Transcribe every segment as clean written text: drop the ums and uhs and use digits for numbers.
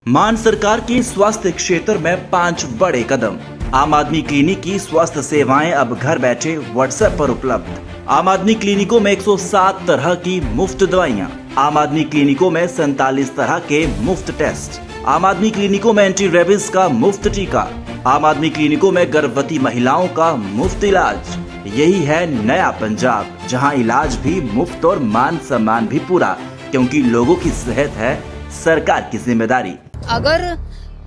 मान सरकार की स्वास्थ्य क्षेत्र में 5 बड़े कदम। आम आदमी क्लिनिक की स्वास्थ्य सेवाएं अब घर बैठे व्हाट्सएप पर उपलब्ध। आम आदमी क्लिनिकों में 107 तरह की मुफ्त दवाइयां। आम आदमी क्लिनिकों में 47 तरह के मुफ्त टेस्ट। आम आदमी क्लिनिकों में एंटी रेबीज का मुफ्त टीका। आम आदमी क्लिनिकों में गर्भवती महिलाओं का मुफ्त इलाज। यही है नया पंजाब, जहां इलाज भी मुफ्त और मान सम्मान भी पूरा, क्योंकि लोगों की सेहत है सरकार की जिम्मेदारी। अगर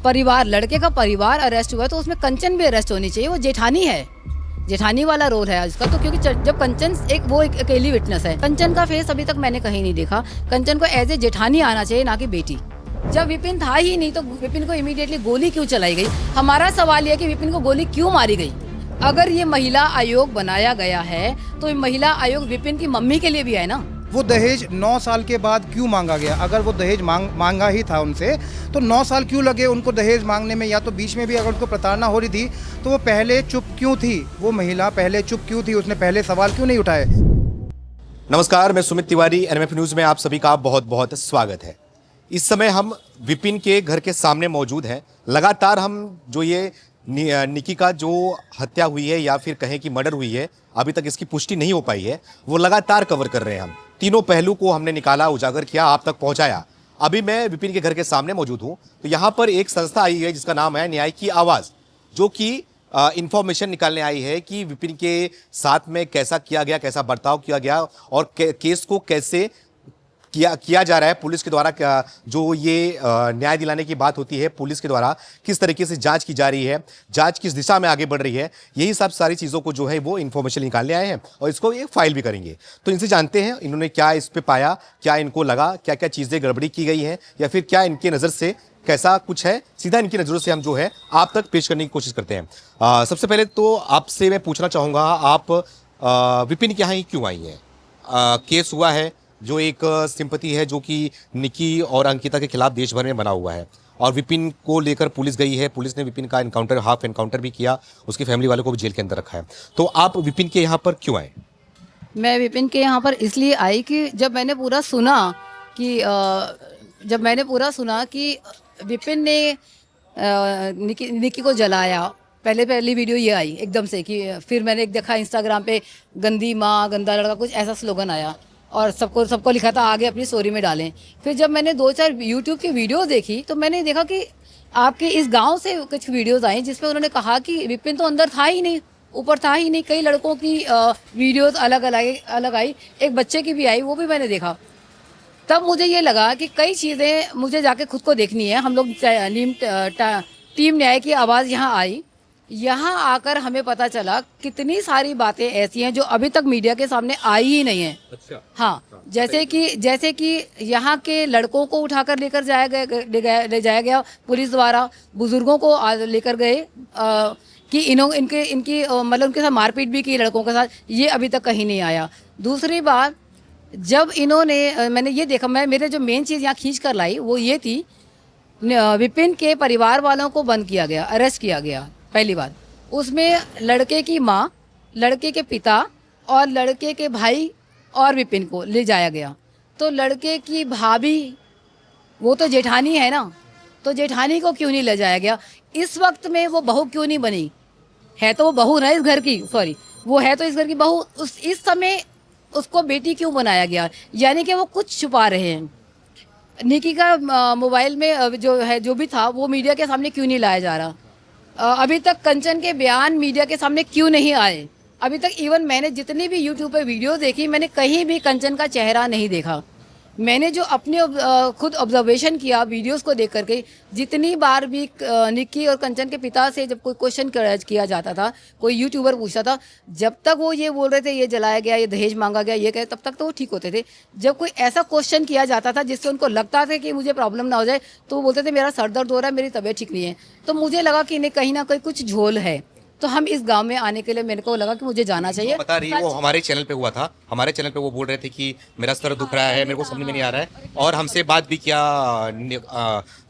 परिवार, लड़के का परिवार अरेस्ट हुआ तो उसमें कंचन भी अरेस्ट होनी चाहिए। वो जेठानी है, जेठानी वाला रोल है उसका। तो क्योंकि जब कंचन एक अकेली विटनेस है, कंचन का फेस अभी तक मैंने कहीं नहीं देखा। कंचन को एज ए जेठानी आना चाहिए, ना कि बेटी। जब विपिन था ही नहीं तो विपिन को इमीडिएटली गोली क्यों चलाई गई? हमारा सवाल यह कि विपिन को गोली क्यों मारी गई? अगर ये महिला आयोग बनाया गया है तो महिला आयोग विपिन की मम्मी के लिए भी है ना। वो दहेज 9 साल के बाद क्यों मांगा गया? अगर वो दहेज मांगा ही था उनसे तो 9 साल क्यों लगे उनको दहेज मांगने में? या तो बीच में भी अगर उनको प्रताड़ना हो रही थी तो वो पहले चुप क्यों थी? वो महिला पहले चुप क्यों थी? उसने पहले सवाल क्यों नहीं उठाए? नमस्कार, मैं सुमित तिवारी, एनएमएफ न्यूज़ में आप सभी का बहुत बहुत स्वागत है। इस समय हम विपिन के घर के सामने मौजूद हैं। लगातार हम जो ये निकी का जो हत्या हुई है या फिर कहें कि मर्डर हुई है, अभी तक इसकी पुष्टि नहीं हो पाई है, वो लगातार कवर कर रहे हैं। हम तीनों पहलू को हमने निकाला, उजागर किया, आप तक पहुंचाया। अभी मैं विपिन के घर के सामने मौजूद हूं, तो यहाँ पर एक संस्था आई है जिसका नाम है न्याय की आवाज़, जो कि इंफॉर्मेशन निकालने आई है कि विपिन के साथ में कैसा किया गया, कैसा बर्ताव किया गया और केस को कैसे किया जा रहा है पुलिस के द्वारा। जो ये न्याय दिलाने की बात होती है, पुलिस के द्वारा किस तरीके से जांच की जा रही है, जांच किस दिशा में आगे बढ़ रही है, यही सब सारी चीज़ों को जो है वो इन्फॉर्मेशन निकालने आए हैं और इसको एक फाइल भी करेंगे। तो इनसे जानते हैं इन्होंने क्या इस पे पाया, क्या इनको लगा, क्या क्या चीज़ें गड़बड़ी की गई हैं या फिर क्या इनके नज़र से कैसा कुछ है। सीधा इनकी नज़रों से हम जो है आप तक पेश करने की कोशिश करते हैं। सबसे पहले तो आपसे मैं पूछना चाहूँगा, आप विपिन के यहाँ ही क्यों आई हैं? केस हुआ है जो एक सिंपैथी है जो कि निकी और अंकिता के खिलाफ देश भर में बना हुआ है और विपिन को लेकर पुलिस गई है। पुलिस ने विपिन का एनकाउंटर, हाफ एनकाउंटर भी किया, उसकी फैमिली वालों को भी जेल के अंदर रखा है। तो आप विपिन के यहाँ पर क्यों आए? मैं विपिन के यहाँ पर इसलिए आई कि जब मैंने पूरा सुना कि विपिन ने निकी को जलाया। पहली वीडियो ये आई एकदम से कि फिर मैंने एक देखा इंस्टाग्राम पे, गंदी माँ गंदा लड़का, कुछ ऐसा स्लोगन आया और सबको लिखा था आगे अपनी स्टोरी में डालें। फिर जब मैंने 2-4 यूट्यूब की वीडियो देखी तो मैंने देखा कि आपके इस गांव से कुछ वीडियोस आई जिसमें उन्होंने कहा कि विपिन तो अंदर था ही नहीं, ऊपर था ही नहीं। कई लड़कों की वीडियोस अलग आई, एक बच्चे की भी आई, वो भी मैंने देखा। तब मुझे ये लगा कि कई चीज़ें मुझे जाके खुद को देखनी है। हम लोग टीम न्याय की आवाज़ यहाँ आई। यहाँ आकर हमें पता चला कितनी सारी बातें ऐसी हैं जो अभी तक मीडिया के सामने आई ही नहीं है। अच्छा। हाँ, जैसे कि यहाँ के लड़कों को उठाकर ले जाया गया पुलिस द्वारा, बुजुर्गों को लेकर गए कि इनकी मतलब उनके साथ मारपीट भी की लड़कों के साथ, ये अभी तक कहीं नहीं आया। दूसरी बात, जब इन्होंने मैंने ये देखा, मेरे जो मेन चीज़ यहाँ खींच कर लाई वो ये थी, विपिन के परिवार वालों को बंद किया गया, अरेस्ट किया गया। पहली बात, उसमें लड़के की माँ, लड़के के पिता और लड़के के भाई और विपिन को ले जाया गया। तो लड़के की भाभी, वो तो जेठानी है ना, तो जेठानी को क्यों नहीं ले जाया गया? इस वक्त में वो बहू क्यों नहीं बनी? है तो वो बहू ना इस घर की, वो है तो इस घर की बहू। इस समय उसको बेटी क्यों बनाया गया? यानी कि वो कुछ छुपा रहे हैं। निकी का मोबाइल में जो भी था वो मीडिया के सामने क्यों नहीं लाया जा रहा? अभी तक कंचन के बयान मीडिया के सामने क्यों नहीं आए? अभी तक इवन मैंने जितनी भी यूट्यूब पे वीडियो देखी, मैंने कहीं भी कंचन का चेहरा नहीं देखा। मैंने जो अपने खुद ऑब्जर्वेशन किया वीडियोस को देख करके, जितनी बार भी निक्की और कंचन के पिता से जब कोई क्वेश्चन किया जाता था, कोई यूट्यूबर पूछता था, जब तक वो ये बोल रहे थे ये जलाया गया, ये दहेज मांगा गया, ये कहे, तब तक तो वो ठीक होते थे। जब कोई ऐसा क्वेश्चन किया जाता था जिससे उनको लगता था कि मुझे प्रॉब्लम ना हो जाए, तो वो बोलते थे मेरा सर दर्द हो रहा है, मेरी तबीयत ठीक नहीं है। तो मुझे लगा कि इन्हें कहीं ना कहीं कुछ झोल है। तो हम इस गांव में आने के लिए मेरे को लगा कि मुझे जाना चाहिए। बता रही वो हमारे चैनल पे हुआ था, हमारे चैनल पे वो बोल रहे थे कि मेरा सर दुख रहा है, मेरे को समझ में नहीं आ रहा है। और हमसे बात भी किया,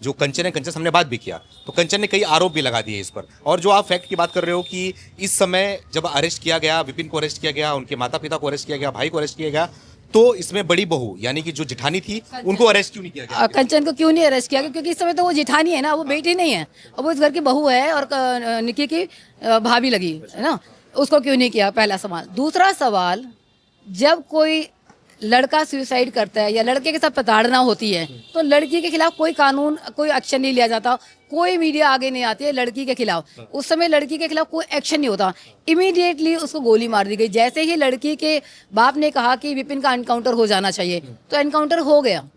जो कंचन है, कंचन से हमने बात भी किया, तो कंचन ने कई आरोप भी लगा दिए इस पर। और जो आप फैक्ट की बात कर रहे हो कि इस समय जब अरेस्ट किया गया, विपिन को अरेस्ट किया गया, उनके माता पिता को अरेस्ट किया गया, भाई को अरेस्ट किया गया, तो इसमें बड़ी बहू यानी कि जो जेठानी थी उनको अरेस्ट क्यों नहीं किया गया? कंचन को क्यों नहीं अरेस्ट किया गया? क्योंकि इस समय तो वो जेठानी है ना, वो बेटी नहीं है, अब वो इस घर की बहू है और निकी की भाभी लगी है ना, उसको क्यों नहीं किया? पहला सवाल। दूसरा सवाल, जब कोई लड़का सुसाइड करता है या लड़के के साथ प्रताड़ना होती है तो लड़की के खिलाफ कोई कानून, कोई एक्शन नहीं लिया जाता, कोई मीडिया आगे नहीं आती है लड़की के खिलाफ। उस समय लड़की के खिलाफ कोई एक्शन नहीं होता, इमीडिएटली उसको गोली मार दी गई। जैसे ही लड़की के बाप ने कहा कि विपिन का एनकाउंटर हो जाना चाहिए तो एनकाउंटर हो गया।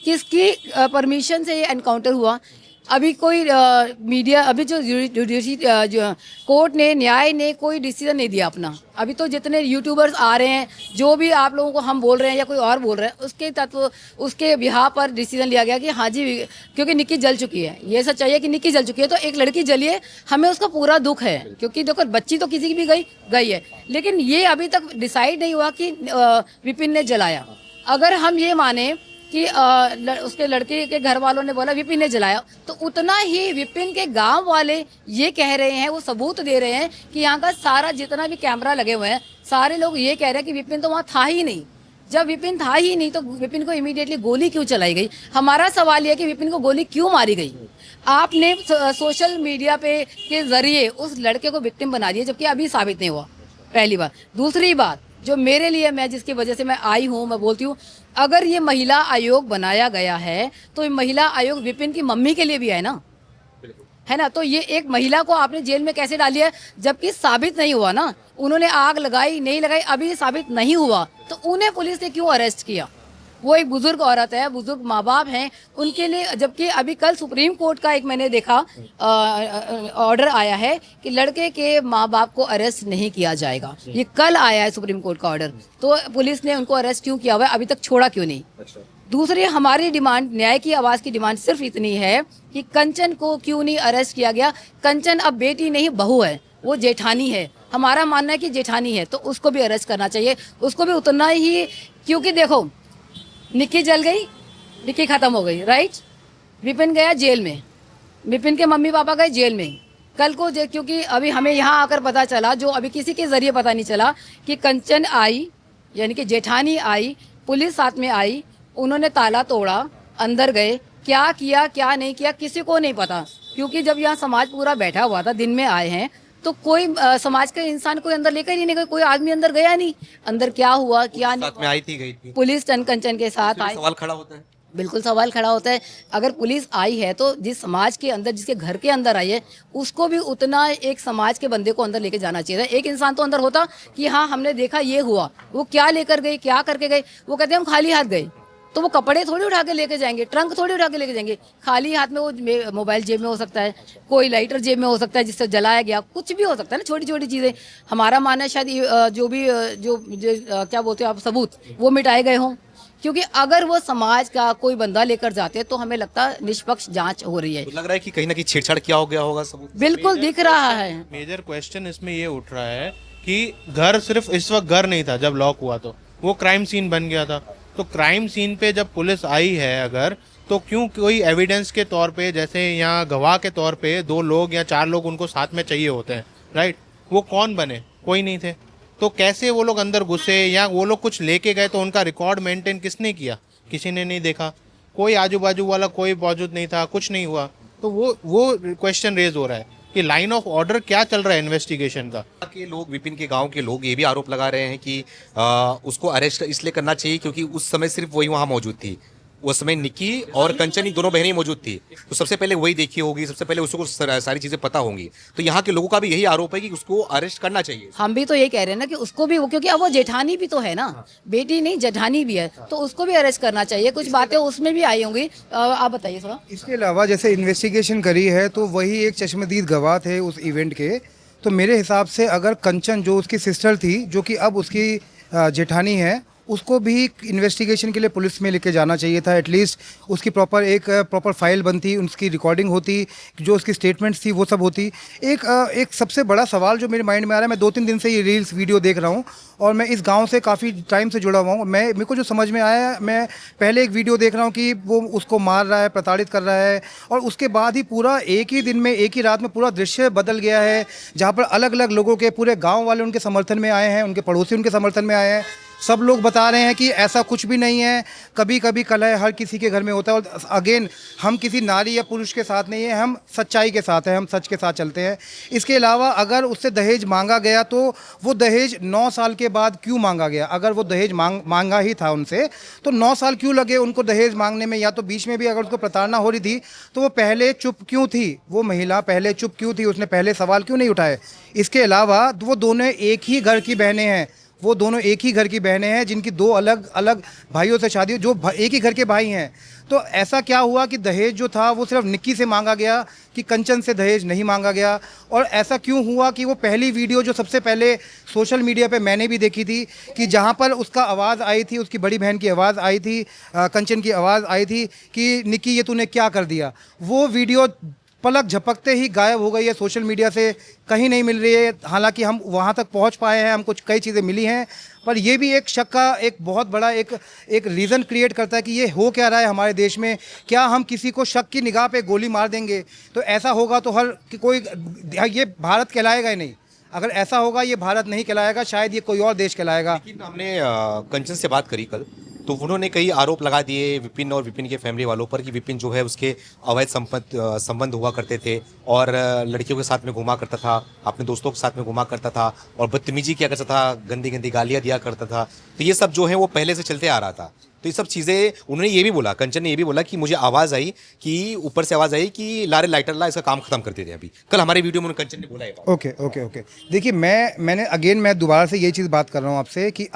किसकी परमिशन से ये एनकाउंटर हुआ? अभी कोई मीडिया, अभी जो जो कोर्ट ने, न्याय ने कोई डिसीजन नहीं दिया अपना। अभी तो जितने यूट्यूबर्स आ रहे हैं, जो भी आप लोगों को हम बोल रहे हैं या कोई और बोल रहे हैं, उसके तत्व, उसके बिहार पर डिसीजन लिया गया कि हाँ जी, क्योंकि निक्की जल चुकी है। ये सच्चाई है कि निक्की जल चुकी है, तो एक लड़की जलिए, हमें उसका पूरा दुख है, क्योंकि देखो बच्ची तो किसी की भी गई है, लेकिन ये अभी तक डिसाइड नहीं हुआ कि विपिन ने जलाया। अगर हम ये माने कि उसके लड़के के घर वालों ने बोला विपिन ने जलाया, तो उतना ही विपिन के गांव वाले ये कह रहे हैं, वो सबूत दे रहे हैं कि यहाँ का सारा जितना भी कैमरा लगे हुए हैं, सारे लोग ये कह रहे हैं कि विपिन तो वहाँ था ही नहीं। जब विपिन था ही नहीं तो विपिन को इमीडिएटली गोली क्यों चलाई गई? हमारा सवाल ये है कि विपिन को गोली क्यों मारी गई? आपने सोशल मीडिया पे के जरिए उस लड़के को विक्टिम बना दिया, जबकि अभी साबित नहीं हुआ, पहली बात। दूसरी बात, जो मेरे लिए, मैं जिसकी वजह से मैं आई हूँ, मैं बोलती हूँ, अगर ये महिला आयोग बनाया गया है तो ये महिला आयोग विपिन की मम्मी के लिए भी है ना, है ना? तो ये एक महिला को आपने जेल में कैसे डाली है, जबकि साबित नहीं हुआ ना? उन्होंने आग लगाई नहीं लगाई, अभी साबित नहीं हुआ, तो उन्हें पुलिस ने क्यों अरेस्ट किया? वो एक बुजुर्ग औरत है, बुजुर्ग माँ बाप हैं, उनके लिए। जबकि अभी कल सुप्रीम कोर्ट का एक मैंने देखा ऑर्डर आया है कि लड़के के माँ बाप को अरेस्ट नहीं किया जाएगा। ये कल आया है सुप्रीम कोर्ट का ऑर्डर, तो पुलिस ने उनको अरेस्ट क्यों किया हुआ है? अभी तक छोड़ा क्यों नहीं? दूसरी हमारी डिमांड, न्याय की आवाज़ की डिमांड सिर्फ इतनी है कि कंचन को क्यों नहीं अरेस्ट किया गया? कंचन अब बेटी नहीं, बहू है, वो जेठानी है। हमारा मानना है कि जेठानी है, तो उसको भी अरेस्ट करना चाहिए, उसको भी उतना ही। क्योंकि देखो, निक्की जल गई, निक्की खत्म हो गई, राइट? विपिन गया जेल में, विपिन के मम्मी पापा गए जेल में। कल को क्योंकि अभी हमें यहाँ आकर पता चला, जो अभी किसी के जरिए पता नहीं चला, कि कंचन आई, यानी कि जेठानी आई, पुलिस साथ में आई, उन्होंने ताला तोड़ा, अंदर गए, क्या किया क्या नहीं किया किसी को नहीं पता। क्योंकि जब यहाँ समाज पूरा बैठा हुआ था, दिन में आए हैं, तो कोई समाज के इंसान कोई अंदर लेकर ही नहीं गए, कोई आदमी अंदर गया नहीं। अंदर क्या हुआ क्या नहीं, साथ में आई थी, गई थी, पुलिस कंचन के साथ आई। सवाल खड़ा होता है, बिल्कुल सवाल खड़ा होता है। अगर पुलिस आई है तो जिस समाज के अंदर, जिसके घर के अंदर आई है, उसको भी उतना एक समाज के बंदे को अंदर लेके जाना चाहिए था। एक इंसान तो अंदर होता कि हाँ हमने देखा ये हुआ, वो क्या लेकर गए, क्या करके गए? वो कहते हैं हम खाली हाथ गए, तो वो कपड़े थोड़ी उठा के लेके जाएंगे, ट्रंक थोड़ी उठा के लेके जाएंगे। खाली हाथ में वो मोबाइल जेब में हो सकता है, कोई लाइटर जेब में हो सकता है जिससे जलाया गया, कुछ भी हो सकता है ना, छोटी छोटी चीज़ें। हमारा मानना है शायद जो भी क्या बोलते हो आप, सबूत वो मिटाए गए हों। क्योंकि अगर वो समाज का कोई बंदा लेकर जाते तो हमें लगता है निष्पक्ष जांच हो रही है। तो लग रहा है कि कहीं ना कहीं छेड़छाड़ किया हो गया होगा सबूत। बिल्कुल दिख रहा है। मेजर क्वेश्चन इसमें ये उठ रहा है कि घर सिर्फ इस वक्त घर नहीं था जब लॉक हुआ, तो वो क्राइम सीन बन गया था। तो क्राइम सीन पे जब पुलिस आई है अगर, तो क्यों कोई एविडेंस के तौर पे, जैसे यहाँ गवाह के तौर पे 2 लोग या 4 लोग उनको साथ में चाहिए होते हैं, राइट? वो कौन बने? कोई नहीं थे। तो कैसे वो लोग अंदर घुसे, या वो लोग कुछ लेके गए तो उनका रिकॉर्ड मेंटेन किसने किया? किसी ने नहीं देखा, कोई आजू बाजू वाला कोई मौजूद नहीं था, कुछ नहीं हुआ। तो वो क्वेश्चन रेज हो रहा है कि लाइन ऑफ ऑर्डर क्या चल रहा है इन्वेस्टिगेशन का। के लोग, विपिन के गांव के लोग ये भी आरोप लगा रहे हैं कि उसको अरेस्ट इसलिए करना चाहिए क्योंकि उस समय सिर्फ वही वहां मौजूद थी। उस समय निक्की और कंचन दोनों बहनें मौजूद थी, तो सबसे पहले वही देखी होगी, सबसे पहले उसको सारी चीजें पता होंगी। तो यहाँ के लोगों का भी यही आरोप है कि उसको अरेस्ट करना चाहिए। हम भी तो ये कह रहे हैं ना कि उसको भी, क्योंकि अब वो जेठानी भी तो है ना, बेटी नहीं जेठानी भी है, तो उसको भी अरेस्ट करना चाहिए। कुछ बातें उसमें भी आई होंगी, आप बताइए थोड़ा। इसके अलावा जैसे इन्वेस्टिगेशन करी है तो वही एक चश्मदीद गवाह थे उस इवेंट के। तो मेरे हिसाब से अगर कंचन, जो उसकी सिस्टर थी, जो कि अब उसकी जेठानी है, उसको भी इन्वेस्टिगेशन के लिए पुलिस में लेके जाना चाहिए था। एटलीस्ट उसकी प्रॉपर फाइल बनती, उसकी रिकॉर्डिंग होती, जो उसकी स्टेटमेंट्स थी वो सब होती। एक सबसे बड़ा सवाल जो मेरे माइंड में आ रहा है, मैं 2-3 दिन से ये रील्स वीडियो देख रहा हूँ और मैं इस गांव से काफ़ी टाइम से जुड़ा हुआ हूँ। मेरे को जो समझ में आया, मैं पहले एक वीडियो देख रहा हूँ कि वो उसको मार रहा है, प्रताड़ित कर रहा है, और उसके बाद ही पूरा एक ही दिन में, एक ही रात में पूरा दृश्य बदल गया है, जहाँ पर अलग अलग लोगों के, पूरे गाँव वाले उनके समर्थन में आए हैं, उनके पड़ोसी उनके समर्थन में आए हैं। सब लोग बता रहे हैं कि ऐसा कुछ भी नहीं है, कभी कभी कलह हर किसी के घर में होता है। और अगेन हम किसी नारी या पुरुष के साथ नहीं है, हम सच्चाई के साथ हैं, हम सच के साथ चलते हैं। इसके अलावा अगर उससे दहेज मांगा गया तो वो दहेज 9 साल के बाद क्यों मांगा गया? अगर वो दहेज मांगा ही था उनसे तो 9 साल क्यों लगे उनको दहेज मांगने में? या तो बीच में भी अगर उसको प्रताड़ना हो रही थी तो वो पहले चुप क्यों थी? वो महिला पहले चुप क्यों थी? उसने पहले सवाल क्यों नहीं उठाए? इसके अलावा वो दोनों एक ही घर की बहनें हैं, वो दोनों एक ही घर की बहनें हैं जिनकी 2 अलग अलग भाइयों से शादी, जो एक ही घर के भाई हैं। तो ऐसा क्या हुआ कि दहेज जो था वो सिर्फ निक्की से मांगा गया कि कंचन से दहेज नहीं मांगा गया? और ऐसा क्यों हुआ कि वो पहली वीडियो जो सबसे पहले सोशल मीडिया पे मैंने भी देखी थी कि जहाँ पर उसका आवाज़ आई थी, उसकी बड़ी बहन की आवाज़ आई थी, कंचन की आवाज़ आई थी कि निक्की ये तूने क्या कर दिया, वो वीडियो पलक झपकते ही गायब हो गई है, सोशल मीडिया से कहीं नहीं मिल रही है। हालांकि हम वहां तक पहुंच पाए हैं, हमको कई चीज़ें मिली हैं, पर ये भी एक शक का एक बहुत बड़ा एक रीज़न क्रिएट करता है कि ये हो क्या रहा है हमारे देश में। क्या हम किसी को शक की निगाह पे गोली मार देंगे? तो ऐसा होगा तो कोई ये भारत कहलाएगा ही नहीं। अगर ऐसा होगा ये भारत नहीं कहलाएगा, शायद ये कोई और देश कहलाएगा। लेकिन हमने कंचन से बात करी कल, तो उन्होंने कई आरोप लगा दिए विपिन और विपिन के फैमिली वालों पर कि विपिन जो है उसके अवैध संबंध हुआ करते थे और लड़कियों के साथ में घुमा करता था, अपने दोस्तों के साथ में घुमा करता था और बदतमीजी किया करता था, गंदी गंदी गालियाँ दिया करता था। तो ये सब जो है वो पहले से चलते आ रहा था। तो ये सब चीज़ें उन्होंने ये भी बोला, कंचन ने ये भी बोला कि मुझे आवाज़ आई कि ऊपर से आवाज़ आई कि लारे लाइटर ला, इसका काम खत्म कर देते हैं अभी। कल हमारे वीडियो में कंचन ने बोला है। ओके। देखिए मैं दोबारा से यही चीज़ बात कर रहा हूँ आपसे कि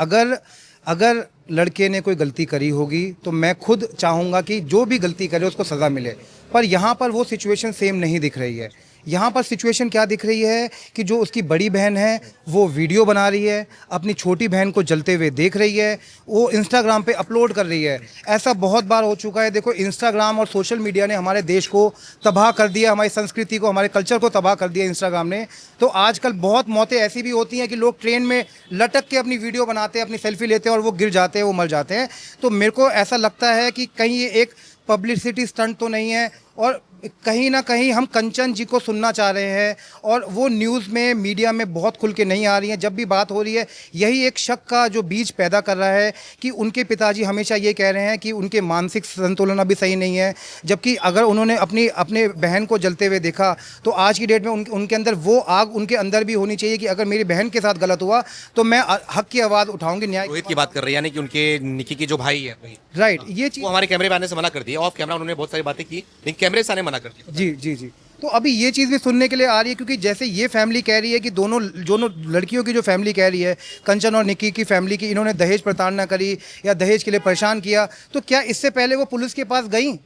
अगर लड़के ने कोई गलती करी होगी तो मैं खुद चाहूँगा कि जो भी गलती करे उसको सज़ा मिले, पर यहाँ पर वो सिचुएशन सेम नहीं दिख रही है। यहाँ पर सिचुएशन क्या दिख रही है कि जो उसकी बड़ी बहन है वो वीडियो बना रही है, अपनी छोटी बहन को जलते हुए देख रही है, वो इंस्टाग्राम पे अपलोड कर रही है। ऐसा बहुत बार हो चुका है। देखो, इंस्टाग्राम और सोशल मीडिया ने हमारे देश को तबाह कर दिया, हमारी संस्कृति को, हमारे कल्चर को तबाह कर दिया इंस्टाग्राम ने। तो आजकल बहुत मौतें ऐसी भी होती हैं कि लोग ट्रेन में लटक के अपनी वीडियो बनाते हैं, अपनी सेल्फी लेते हैं और वो गिर जाते हैं, वो मर जाते हैं। तो मेरे को ऐसा लगता है कि कहीं ये एक पब्लिसिटी स्टंट तो नहीं है और कहीं ना कहीं हम कंचन जी को सुनना चाह रहे हैं और वो न्यूज़ में, मीडिया में बहुत खुल के नहीं आ रही हैं। जब भी बात हो रही है यही एक शक का जो बीज पैदा कर रहा है कि उनके पिताजी हमेशा ये कह रहे हैं कि उनके मानसिक संतुलन अभी सही नहीं है, जबकि अगर उन्होंने अपने बहन को जलते हुए देखा तो आज की डेट में उनके अंदर वो आग उनके अंदर भी होनी चाहिए कि अगर मेरी बहन के साथ गलत हुआ तो मैं हक की आवाज़ उठाऊंगी, न्याय रोहित की बात कर रहे हैं, यानी कि उनके निकी के जो भाई है, राइट। ये चीज़ वो हमारे कैमरे में आने से मना कर दिया। ऑफ कैमरा उन्होंने बहुत सारी बातें की लेकिन कैमरे से आने मना कर दिया। जी। तो अभी ये चीज़ भी सुनने के लिए आ रही है, क्योंकि जैसे ये फैमिली कह रही है कि दोनों लड़कियों की जो फैमिली कह रही है, कंचन और निक्की की फैमिली की, इन्होंने दहेज प्रताड़ना करी या दहेज के लिए परेशान किया, तो क्या इससे पहले वो पुलिस के पास गई?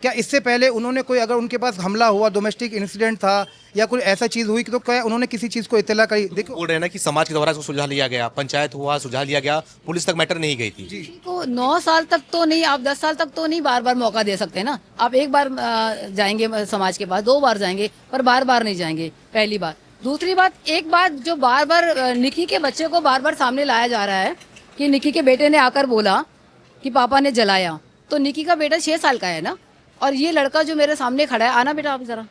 क्या इससे पहले उन्होंने कोई, अगर उनके पास हमला हुआ, डोमेस्टिक इंसिडेंट था या कोई ऐसा चीज़ हुई तो क्या उन्होंने किसी चीज़ को इत्तला करी? देखो, बोल रहे हैं ना कि समाज के द्वारा इसको सुलझा लिया गया, पंचायत हुआ, सुलझा लिया गया, पुलिस तक मैटर नहीं गई थी। को 9 साल तक तो नहीं, आप 10 साल तक तो नहीं बार बार मौका दे सकते ना। आप एक बार जाएंगे समाज के पास, 2 बार जाएंगे, पर बार बार नहीं जाएंगे, पहली बात। दूसरी बात, एक बात जो बार बार निक्की के बच्चे को बार बार सामने लाया जा रहा है कि निक्की के बेटे ने आकर बोला कि पापा ने जलाया, तो निक्की का बेटा 6 साल का है ना, और ये लड़का जो मेरे सामने खड़ा है, आना बेटा आप जरा,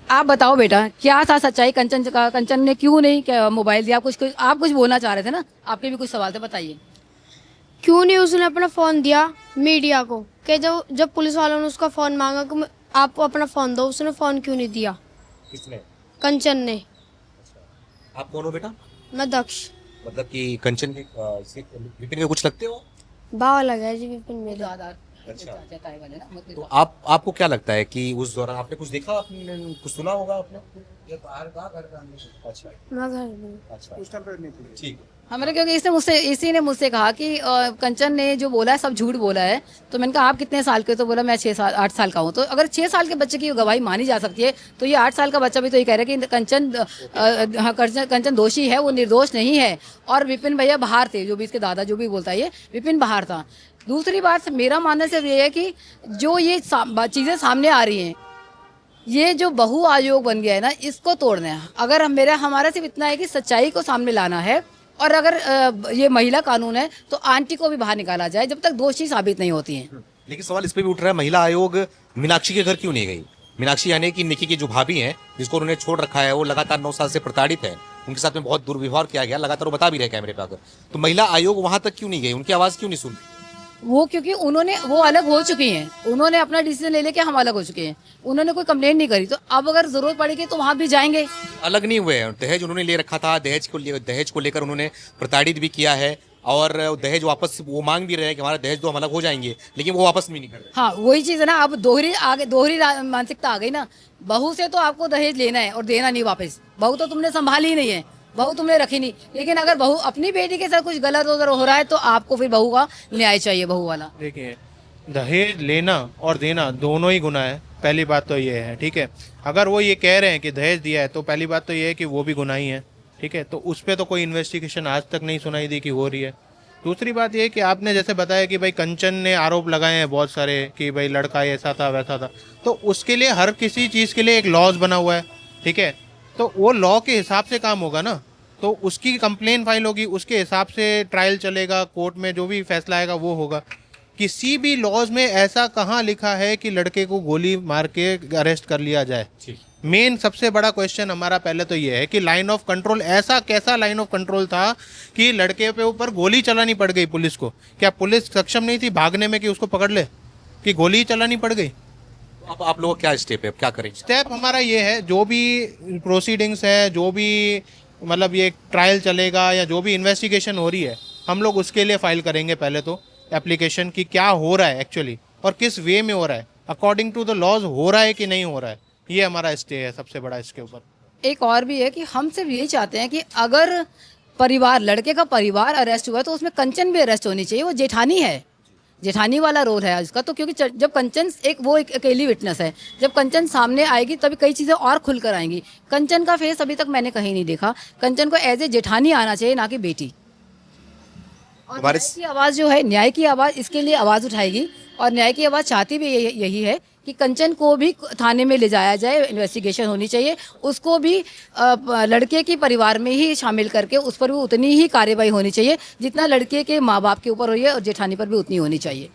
आप बताओ बेटा क्या था सच्चाई कंचन का? कंचन ने क्यों नहीं मोबाइल दिया? आप कुछ बोलना चाह रहे थे ना, आपके भी कुछ सवाल थे, बताइए। क्यों नहीं उसने अपना फ़ोन दिया मीडिया को? कि जब पुलिस वालों ने उसका फ़ोन मांगा कि आप अपना फ़ोन दो, उसने फ़ोन क्यों नहीं दिया? किसने? कंचन ने। आप कौन हो बेटा? मैं दक्ष। मतलब कि कंचन के विपिन के कुछ लगते हो? भाव लगा जी विपिन मेरे। अच्छा। तो आपको क्या लगता है कि उस दौरान आपने कुछ देखा, आपने कुछ सुना होगा आपने? अच्छा। मैं घर में। अच्छा, ठीक। हमारे, क्योंकि इसी ने मुझसे कहा कि कंचन ने जो बोला है सब झूठ बोला है। तो मैंने कहा आप कितने साल के? तो बोला मैं 8 साल का हूँ। तो अगर 6 साल के बच्चे की गवाही मानी जा सकती है तो ये 8 साल का बच्चा भी तो ये कह रहा है कि कंचन दोषी है, वो निर्दोष नहीं है। और विपिन भैया बाहर थे, जो भी इसके दादा जो भी बोलता है, ये विपिन बाहर था। दूसरी बात, मेरा मानना सिर्फ ये है कि जो ये चीज़ें सामने आ रही हैं, ये जो बहु आयोग बन गया है ना, इसको तोड़ना है। अगर हमारा सिर्फ इतना है कि सच्चाई को सामने लाना है, और अगर ये महिला कानून है तो आंटी को भी बाहर निकाला जाए जब तक दोषी साबित नहीं होती हैं। लेकिन सवाल इस पे भी उठ रहा है, महिला आयोग मीनाक्षी के घर क्यों नहीं गई? मीनाक्षी यानी कि निकी की जो भाभी हैं, जिसको उन्होंने छोड़ रखा है, वो लगातार 9 साल से प्रताड़ित है, उनके साथ में बहुत दुर्व्यवहार किया गया, लगातार वो बता भी रहे कैमरे पे आकर, तो महिला आयोग वहां तक क्यों नहीं गई, उनकी आवाज़ क्यों नहीं सुन रही? वो क्योंकि वो अलग हो चुकी हैं, उन्होंने अपना डिसीजन ले लेके हम अलग हो चुके हैं, उन्होंने कोई कंप्लेंट नहीं करी, तो अब अगर जरूरत पड़ेगी तो वहाँ भी जाएंगे। अलग नहीं हुए हैं, दहेज उन्होंने ले रखा था, दहेज को लेकर उन्होंने प्रताड़ित भी किया है और दहेज वापस वो मांग भी रहे हैं कि हमारा दहेज दो, हम अलग हो जाएंगे, लेकिन वो वापस भी नहीं कर रहे। हाँ वही चीज़ है ना, अब दोहरी मानसिकता आ गई ना। बहू से तो आपको दहेज लेना है और देना नहीं वापस, बहू तो तुमने संभाली ही नहीं है, बहू तुमने रखी नहीं, लेकिन अगर बहू अपनी बेटी के साथ कुछ गलत उधर हो रहा है तो आपको फिर बहू का न्याय चाहिए, बहू वाला। देखिए, दहेज लेना और देना दोनों ही गुनाह है, पहली बात तो ये है, ठीक है। अगर वो ये कह रहे हैं कि दहेज दिया है तो पहली बात तो ये है कि वो भी गुनाही है, ठीक है। तो उस पर तो कोई इन्वेस्टिगेशन आज तक नहीं सुनाई दी कि हो रही है। दूसरी बात ये है कि आपने जैसे बताया कि भाई कंचन ने आरोप लगाए हैं बहुत सारे कि भाई लड़का ऐसा था वैसा था, तो उसके लिए हर किसी चीज़ के लिए एक लॉज बना हुआ है, ठीक है। तो वो लॉ के हिसाब से काम होगा ना, तो उसकी कंप्लेन फाइल होगी, उसके हिसाब से ट्रायल चलेगा, कोर्ट में जो भी फैसला आएगा वो होगा। किसी भी लॉज में ऐसा कहाँ लिखा है कि लड़के को गोली मार के अरेस्ट कर लिया जाए? मेन सबसे बड़ा क्वेश्चन हमारा पहले तो ये है कि लाइन ऑफ कंट्रोल, ऐसा कैसा लाइन ऑफ कंट्रोल था कि लड़के पे ऊपर गोली चलानी पड़ गई पुलिस को? क्या पुलिस सक्षम नहीं थी भागने में कि उसको पकड़ ले, कि गोली चलानी पड़ गई? अब आप लोगों का क्या स्टेप है, क्या करेंगे? स्टेप हमारा ये है, जो भी प्रोसीडिंग्स है, जो भी मतलब ये ट्रायल चलेगा या जो भी इन्वेस्टिगेशन हो रही है, हम लोग उसके लिए फाइल करेंगे पहले तो एप्लीकेशन की क्या हो रहा है एक्चुअली और किस वे में हो रहा है, अकॉर्डिंग टू द लॉज हो रहा है कि नहीं हो रहा है। ये हमारा स्टे है सबसे बड़ा इसके ऊपर। एक और भी है कि हम सिर्फ यही चाहते हैं कि अगर परिवार, लड़के का परिवार अरेस्ट हुआ है तो उसमें कंचन भी अरेस्ट होनी चाहिए। वो जेठानी है, जेठानी वाला रोल है उसका, तो क्योंकि जब कंचन एक अकेली विटनेस है, जब कंचन सामने आएगी तभी कई चीज़ें और खुल कर आएंगी। कंचन का फेस अभी तक मैंने कहीं नहीं देखा, कंचन को एज ए जेठानी आना चाहिए, ना कि बेटी। और न्याय की आवाज़ जो है, न्याय की आवाज़ इसके लिए आवाज़ उठाएगी और न्याय की आवाज़ चाहती भी यही है कि कंचन को भी थाने में ले जाया जाए, इन्वेस्टिगेशन होनी चाहिए, उसको भी लड़के के परिवार में ही शामिल करके उस पर भी उतनी ही कार्रवाई होनी चाहिए जितना लड़के के माँ बाप के ऊपर हुई है, और जेठानी पर भी उतनी होनी चाहिए।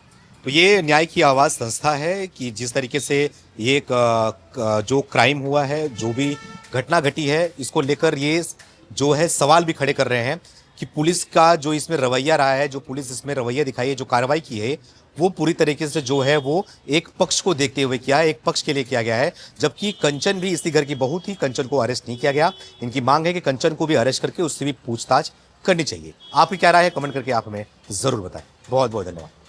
तो ये न्याय की आवाज़ संस्था है कि जिस तरीके से ये जो क्राइम हुआ है, जो भी घटना घटी है, इसको लेकर ये जो है सवाल भी खड़े कर रहे हैं कि पुलिस का जो इसमें रवैया रहा है, जो पुलिस इसमें रवैया दिखाई है, जो कार्रवाई की है, वो पूरी तरीके से जो है वो एक पक्ष को देखते हुए किया है, एक पक्ष के लिए किया गया है। जबकि कंचन भी इसी घर की बहू थी, कंचन को अरेस्ट नहीं किया गया। इनकी मांग है कि कंचन को भी अरेस्ट करके उससे भी पूछताछ करनी चाहिए। आपकी क्या राय है, कमेंट करके आप हमें जरूर बताएं। बहुत बहुत धन्यवाद।